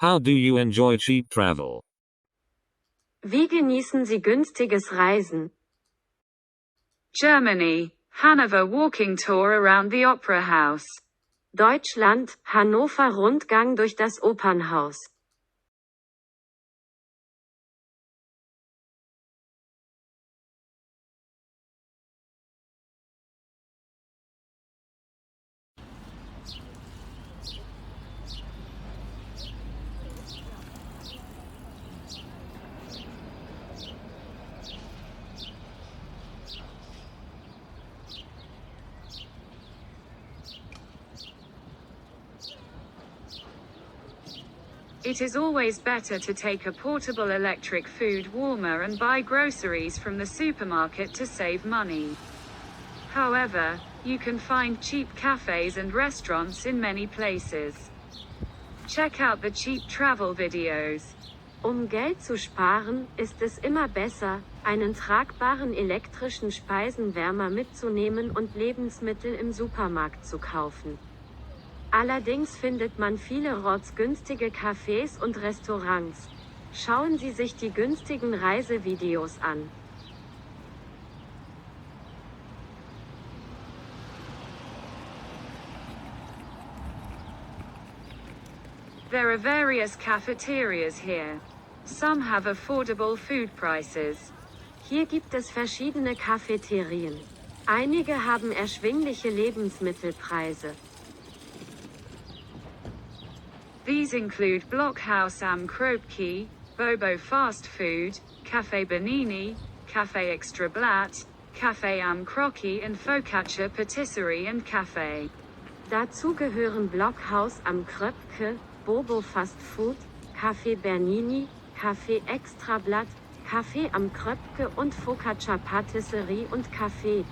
How do you enjoy cheap travel? Wie genießen Sie günstiges Reisen? Germany, Hanover walking tour around the Opera House. Deutschland, Hannover Rundgang durch das Opernhaus. It is always better to take a portable electric food warmer and buy groceries from the supermarket to save money. However, you can find cheap cafes and restaurants in many places. Check out the cheap travel videos. Geld zu sparen, ist es immer besser, einen tragbaren elektrischen Speisenwärmer mitzunehmen und Lebensmittel im Supermarkt zu kaufen. Allerdings findet man viele rotzgünstige Cafés und Restaurants. Schauen Sie sich die günstigen Reisevideos an. There are various cafeterias here. Some have affordable food prices. Hier gibt es verschiedene Cafeterien. Einige haben erschwingliche Lebensmittelpreise. These include Blockhaus am Kropki, Bobo Fast Food, Café Bernini, Café Extra Blatt, Café am Crocky and Focaccia Patisserie and Café. Dazu gehören Blockhaus am Kröpke, Bobo Fast Food, Café Bernini, Café Extra Blatt, Café am Kröpke und Focaccia Patisserie und Café.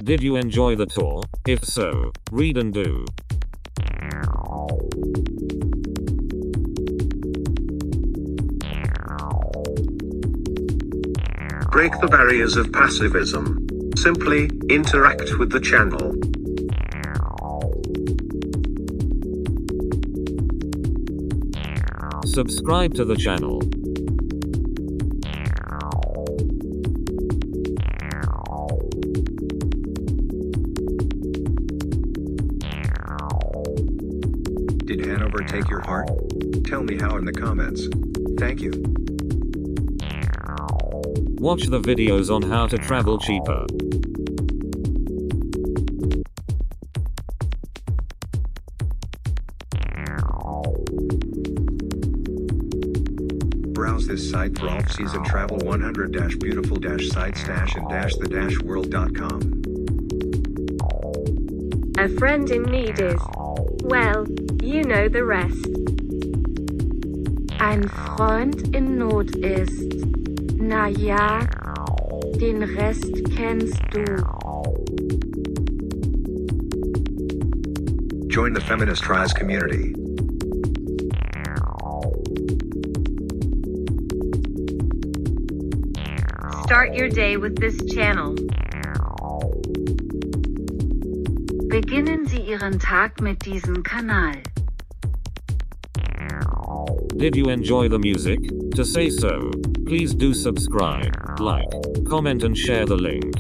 Did you enjoy the tour? If so, read and do. Break the barriers of passivism. Simply interact with the channel. Subscribe to the channel. Did Hanover take your heart? Tell me how in the comments. Thank you. Watch the videos on how to travel cheaper. Browse this site for off-season travel 100-beautiful-sites-and-the-world.com. A friend in need is, well, you know the rest. Ein Freund in Not ist, na ja, den Rest kennst du. Join the Feminist Rise community. Start your day with this channel. Beginnen Sie Ihren Tag mit diesem Kanal. Did you enjoy the music? To say so, please do subscribe, like, comment and share the link.